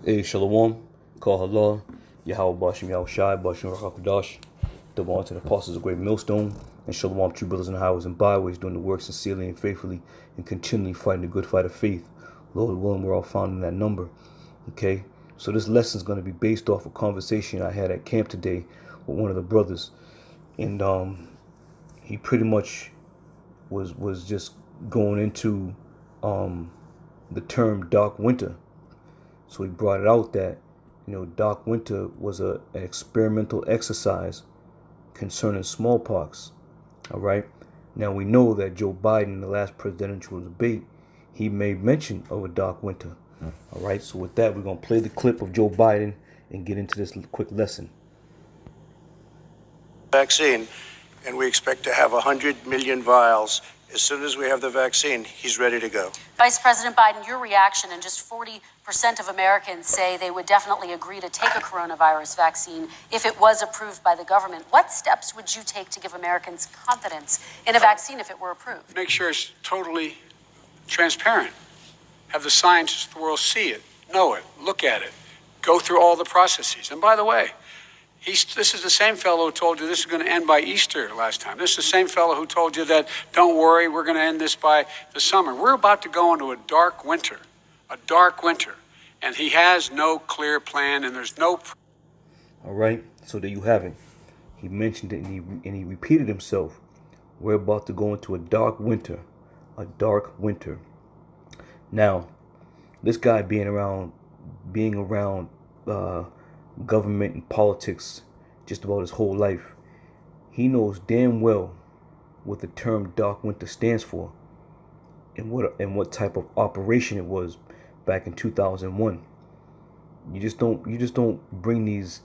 Hey, Shalom, Call Allah, Yahweh Bashim Yahweh Shai, Bashim Rakakadash, double honor to the apostles of Great Millstone, and Shalom, true brothers in the highways and byways, doing the work sincerely and faithfully, and continually fighting the good fight of faith. Lord willing, we're all found in that number. Okay, so this lesson is going to be based off a conversation I had at camp today with one of the brothers, and he pretty much was just going into the term dark winter. So he brought it out that, dark winter was an experimental exercise concerning smallpox. All right. Now we know that Joe Biden, in the last presidential debate, he made mention of a dark winter. All right. So with that, we're going to play the clip of Joe Biden and get into this quick lesson. Vaccine, and we expect to have 100 million vials. As soon as we have the vaccine, he's ready to go. Vice President Biden, your reaction, and just 40% of Americans say they would definitely agree to take a coronavirus vaccine if it was approved by the government. What steps would you take to give Americans confidence in a vaccine if it were approved? Make sure it's totally transparent. Have the scientists of the world see it, know it, look at it, go through all the processes. And by the way, this is the same fellow who told you this is going to end by Easter last time. This is the same fellow who told you that, don't worry, we're going to end this by the summer. We're about to go into a dark winter. And he has no clear plan, and there's no... All right, so there you have it. He mentioned it, and he repeated himself. We're about to go into a dark winter. A dark winter. Now, this guy being around government and politics just about his whole life, he knows damn well what the term dark winter stands for and what type of operation it was back in 2001. You just don't bring these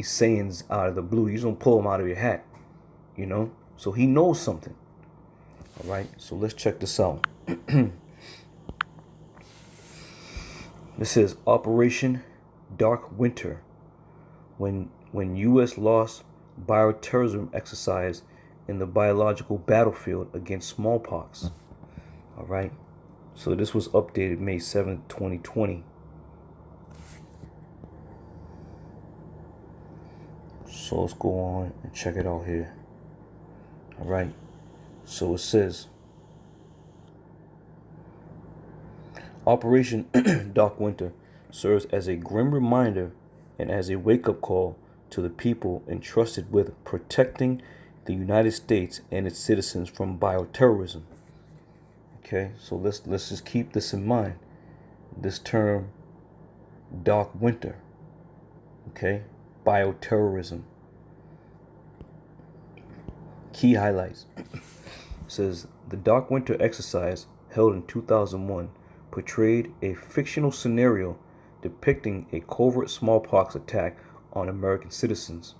sayings out of the blue. You just don't pull them out of your hat, so he knows something. All right, so let's check this out. This is Operation Dark Winter, when U.S. lost bioterrorism exercise in the biological battlefield against smallpox. All right, so this was updated May 7th, 2020. So let's go on and check it out here. All right, so it says, Operation Dark Winter serves as a grim reminder and as a wake-up call to the people entrusted with protecting the United States and its citizens from bioterrorism. Okay, so let's just keep this in mind. This term, Dark Winter. Okay, bioterrorism. Key highlights. It says the Dark Winter exercise held in 2001 portrayed a fictional scenario depicting a covert smallpox attack on American citizens.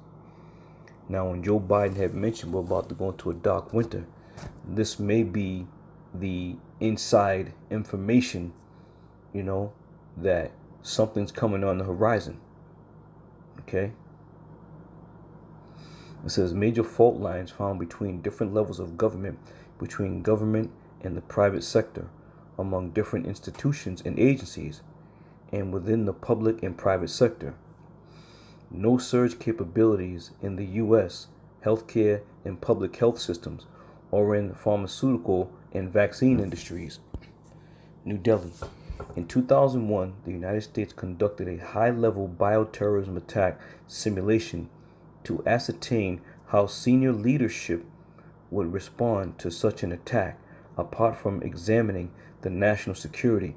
Now, when Joe Biden had mentioned we're about to go into a dark winter, this may be the inside information, that something's coming on the horizon. Okay? It says major fault lines found between different levels of government, between government and the private sector, among different institutions and agencies, and within the public and private sector. No surge capabilities in the U.S. healthcare and public health systems or in the pharmaceutical and vaccine industries. New Delhi. In 2001, the United States conducted a high-level bioterrorism attack simulation to ascertain how senior leadership would respond to such an attack, apart from examining the national security,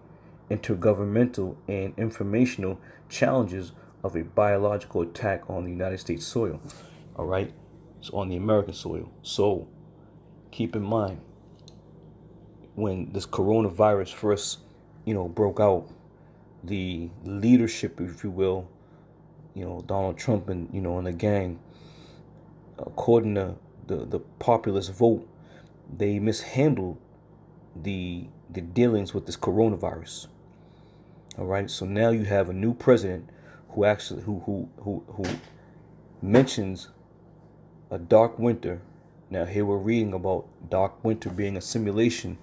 intergovernmental, and informational challenges of a biological attack on the United States soil. All right, it's on the American soil. So keep in mind, when this coronavirus first, broke out, the leadership, if you will, Donald Trump and and the gang, according to the populist vote, they mishandled the dealings with this coronavirus. All right, so now you have a new president who actually who mentions a dark winter. Now here we're reading about dark winter being a simulation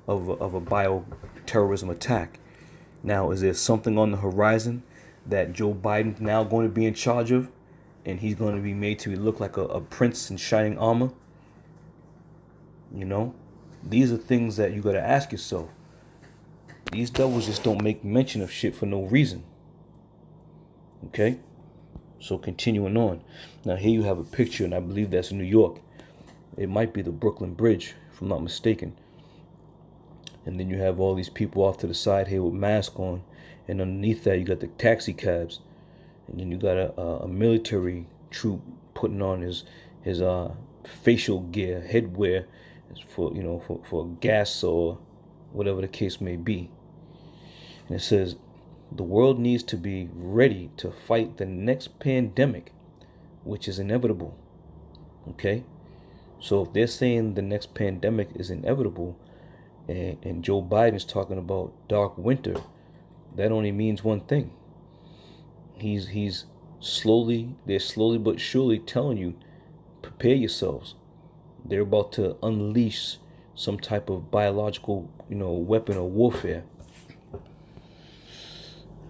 of a bioterrorism attack. Now, is there something on the horizon that Joe Biden's now going to be in charge of, and he's going to be made to look like a prince in shining armor? You know, these are things that you got to ask yourself. These devils just don't make mention of shit for no reason. Okay? So continuing on. Now here you have a picture, and I believe that's New York. It might be the Brooklyn Bridge, if I'm not mistaken. And then you have all these people off to the side here with masks on. And underneath that, you got the taxi cabs. And then you got a military troop putting on his facial gear, headwear, for gas or whatever the case may be. And it says, the world needs to be ready to fight the next pandemic, which is inevitable. Okay? So if they're saying the next pandemic is inevitable, and Joe Biden's talking about dark winter, that only means one thing. They're slowly but surely telling you, prepare yourselves. They're about to unleash some type of biological, weapon of warfare.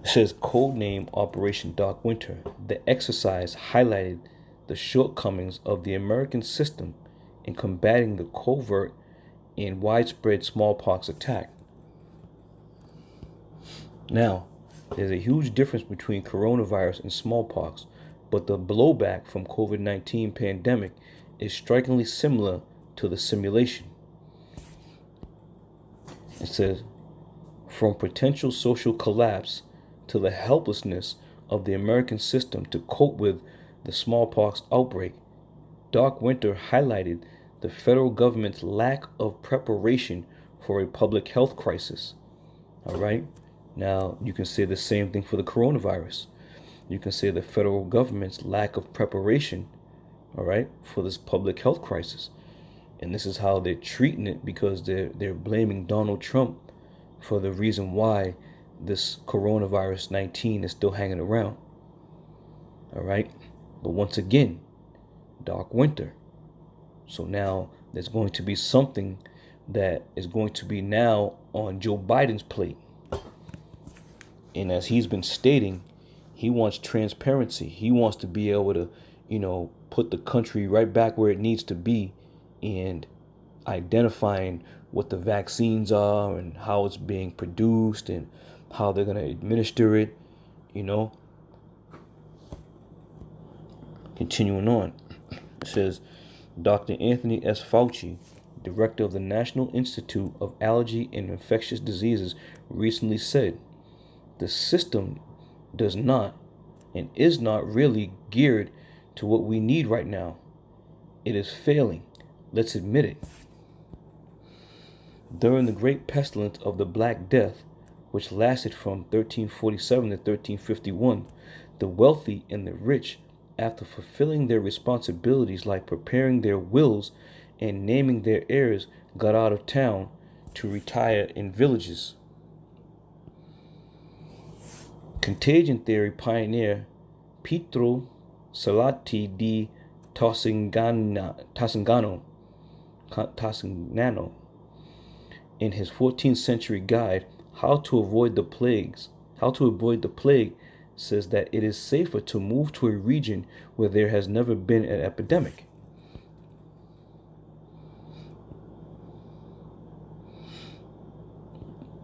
It says, codename Operation Dark Winter. The exercise highlighted the shortcomings of the American system in combating the covert and widespread smallpox attack. Now, there's a huge difference between coronavirus and smallpox, but the blowback from COVID-19 pandemic is strikingly similar to the simulation. It says, from potential social collapse to the helplessness of the American system to cope with the smallpox outbreak, Dark Winter highlighted the federal government's lack of preparation for a public health crisis. All right? Now, you can say the same thing for the coronavirus. You can say the federal government's lack of preparation, all right, for this public health crisis. And this is how they're treating it, because they're blaming Donald Trump for the reason why this coronavirus 19 is still hanging around. All right? But once again, dark winter. So now there's going to be something that is going to be now on Joe Biden's plate. And as he's been stating, he wants transparency. He wants to be able to, put the country right back where it needs to be, and identifying what the vaccines are and how it's being produced and how they're going to administer it, Continuing on, it says, Dr. Anthony S. Fauci, director of the National Institute of Allergy and Infectious Diseases, recently said, the system does not and is not really geared to what we need right now. It is failing. Let's admit it. During the great pestilence of the Black Death, which lasted from 1347 to 1351, the wealthy and the rich, after fulfilling their responsibilities like preparing their wills and naming their heirs, got out of town to retire in villages. Contagion theory pioneer Pietro Salati di Tossignano, in his 14th century guide, How to Avoid the Plague, says that it is safer to move to a region where there has never been an epidemic.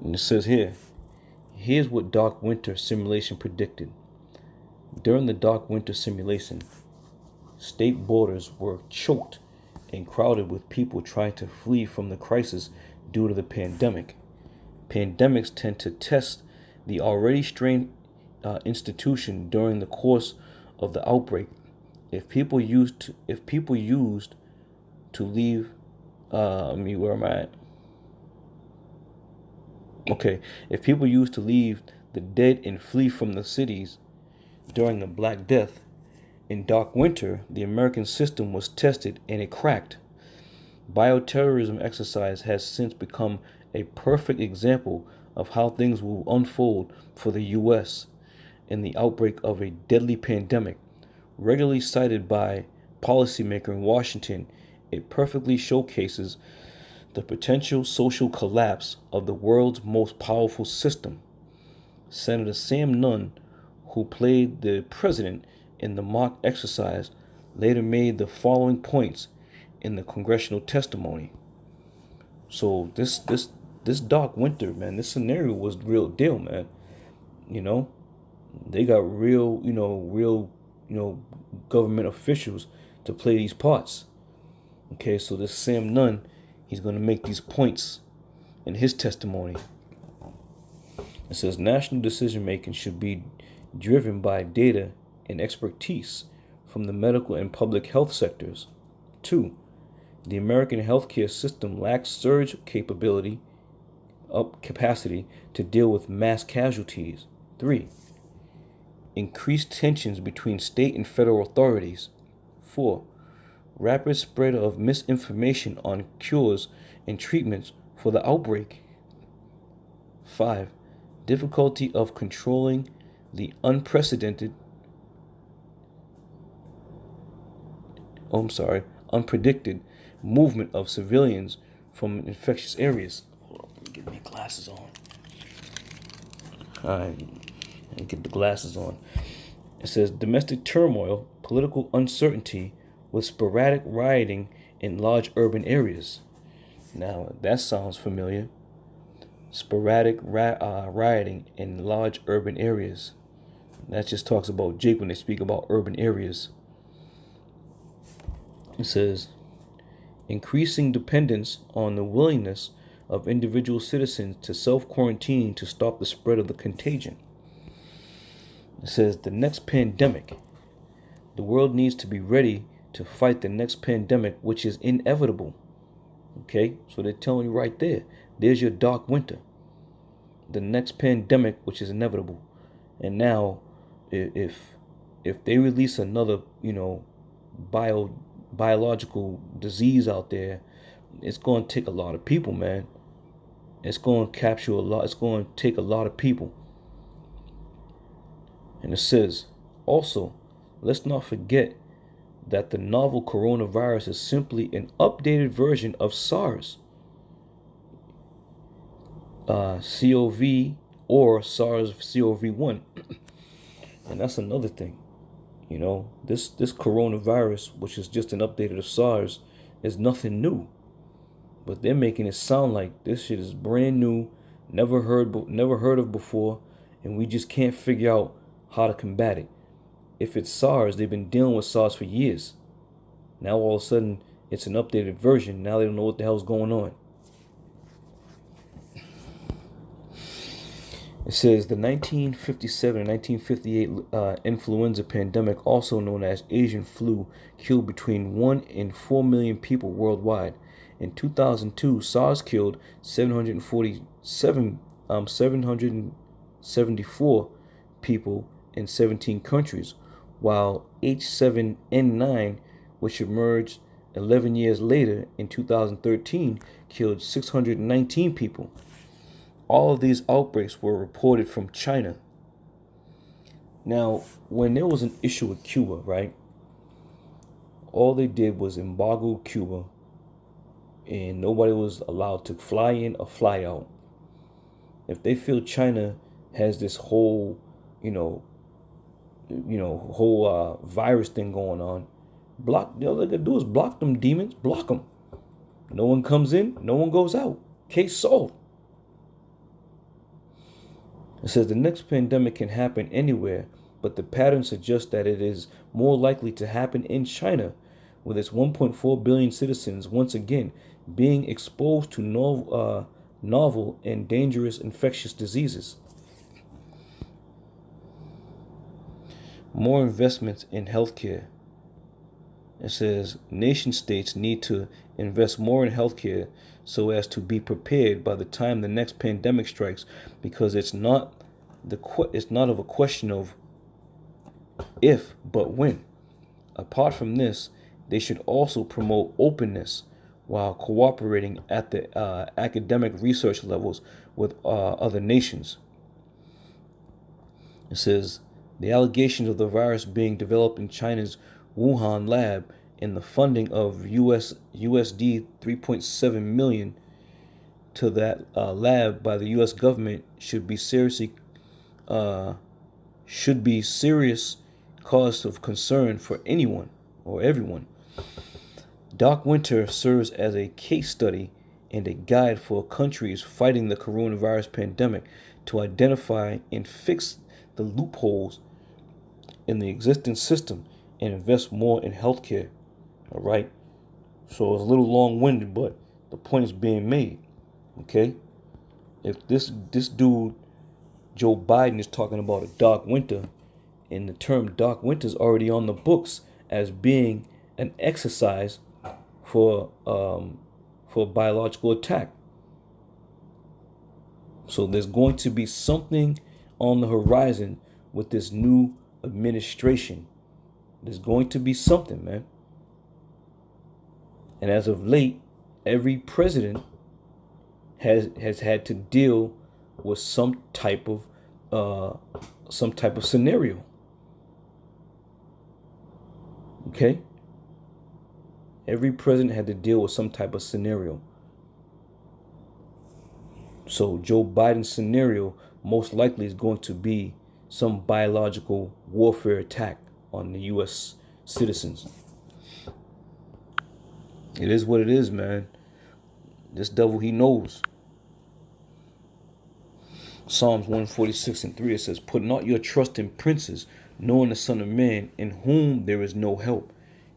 And it says here's what Dark Winter simulation predicted. During the Dark Winter simulation, state borders were choked and crowded with people trying to flee from the crisis due to the pandemic. Pandemics tend to test the already strained institution during the course of the outbreak. If people used to leave, where am I at? Okay, if people used to leave the dead and flee from the cities during the Black Death, in Dark Winter, the American system was tested and it cracked. Bioterrorism exercise has since become a perfect example of how things will unfold for the U.S. in the outbreak of a deadly pandemic. Regularly cited by policymakers in Washington, it perfectly showcases the potential social collapse of the world's most powerful system. Senator Sam Nunn, who played the president in the mock exercise, later made the following points in the congressional testimony. So this dark winter, man, this scenario was the real deal, man. You know, they got real government officials to play these parts. Okay, so this Sam Nunn, he's going to make these points in his testimony. It says national decision making should be driven by data and expertise from the medical and public health sectors. 2. The American healthcare system lacks surge capacity to deal with mass casualties. 3. Increased tensions between state and federal authorities. 4. Rapid spread of misinformation on cures and treatments for the outbreak. 5. Difficulty of controlling the unpredicted movement of civilians from infectious areas. Hold on, let me get my glasses on. Alright, get the glasses on. It says domestic turmoil, political uncertainty with sporadic rioting in large urban areas. Now, that sounds familiar. Sporadic rioting in large urban areas. That just talks about Jake when they speak about urban areas. It says increasing dependence on the willingness of individual citizens to self-quarantine to stop the spread of the contagion. It says the next pandemic. The world needs to be ready to fight the next pandemic, which is inevitable. Okay, so they're telling you right there. There's your dark winter. The next pandemic, which is inevitable. And now, if they release another, biological disease out there, it's going to take a lot of people, man. It's going to capture a lot. It's going to take a lot of people. And it says, also, let's not forget that the novel coronavirus is simply an updated version of SARS, CoV or SARS-CoV-1. And that's another thing. This coronavirus, which is just an update of SARS, is nothing new. But they're making it sound like this shit is brand new, never heard of before, and we just can't figure out how to combat it. If it's SARS, they've been dealing with SARS for years. Now all of a sudden, it's an updated version. Now they don't know what the hell's going on. It says the 1957 and 1958 influenza pandemic, also known as Asian flu, killed between 1 and 4 million people worldwide. In 2002, SARS killed 774 people in 17 countries, while H7N9, which emerged 11 years later in 2013, killed 619 people. All of these outbreaks were reported from China. Now, when there was an issue with Cuba, right, all they did was embargo Cuba, and nobody was allowed to fly in or fly out. If they feel China has this whole, virus thing going on, all they gotta do is block them demons, block them. No one comes in, no one goes out. Case solved. It says the next pandemic can happen anywhere, but the pattern suggests that it is more likely to happen in China, with its 1.4 billion citizens once again being exposed to novel and dangerous infectious diseases. More investments in healthcare. It says nation states need to invest more in healthcare so as to be prepared by the time the next pandemic strikes, because it's not of a question of if, but when. Apart from this, they should also promote openness while cooperating at the academic research levels with other nations. It says the allegations of the virus being developed in China's Wuhan lab and the funding of USD 3.7 million to that lab by the U.S. government should be seriously should be serious cause of concern for anyone or everyone. Dark winter serves as a case study and a guide for countries fighting the coronavirus pandemic to identify and fix the loopholes in the existing system and invest more in healthcare. All right. So it's a little long-winded, but the point is being made. Okay. If this dude Joe Biden is talking about a dark winter, and the term dark winter is already on the books as being an exercise for biological attack. So there's going to be something on the horizon with this new administration. There's going to be something, man. And as of late, every president has had to deal with some type of scenario. Okay? Every president had to deal with some type of scenario. So Joe Biden's scenario most likely is going to be some biological warfare attack on the U.S. citizens. It is what it is, man. This devil, he knows. Psalms 146:3, it says, "Put not your trust in princes, nor in the Son of Man, in whom there is no help."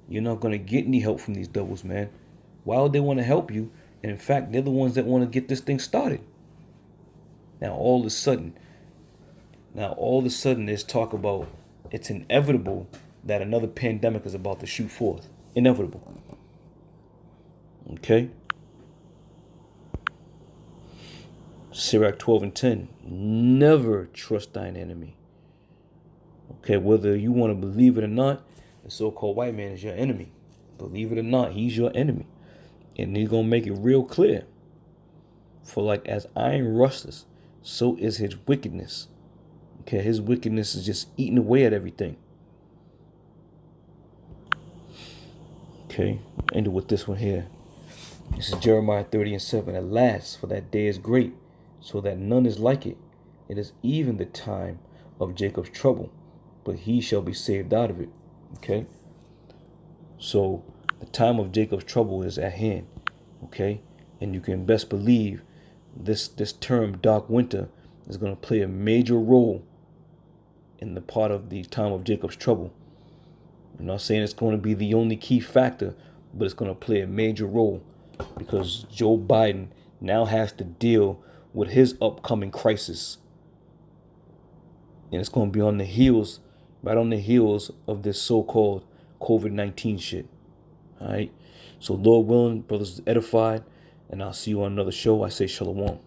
You're not going to get any help from these devils, man. Why would they want to help you? And in fact, they're the ones that want to get this thing started. Now, all of a sudden, there's talk about it's inevitable that another pandemic is about to shoot forth. Inevitable. Okay? Sirach 12:10. Never trust thine enemy. Okay, whether you want to believe it or not, the so-called white man is your enemy. Believe it or not, he's your enemy. And he's going to make it real clear. For like as iron rusteth, so is his wickedness. Okay, his wickedness is just eating away at everything. Okay, end it with this one here. This is Jeremiah 30:7. Alas, for that day is great, so that none is like it. It is even the time of Jacob's trouble, but he shall be saved out of it. Okay? So the time of Jacob's trouble is at hand. Okay? And you can best believe this term dark winter is going to play a major role in the part of the time of Jacob's trouble. I'm not saying it's going to be the only key factor, but it's going to play a major role because Joe Biden now has to deal with his upcoming crisis. And it's going to be on the heels, right on the heels of this so-called COVID-19 shit. All right. So Lord willing, brothers edified, and I'll see you on another show. I say shalom.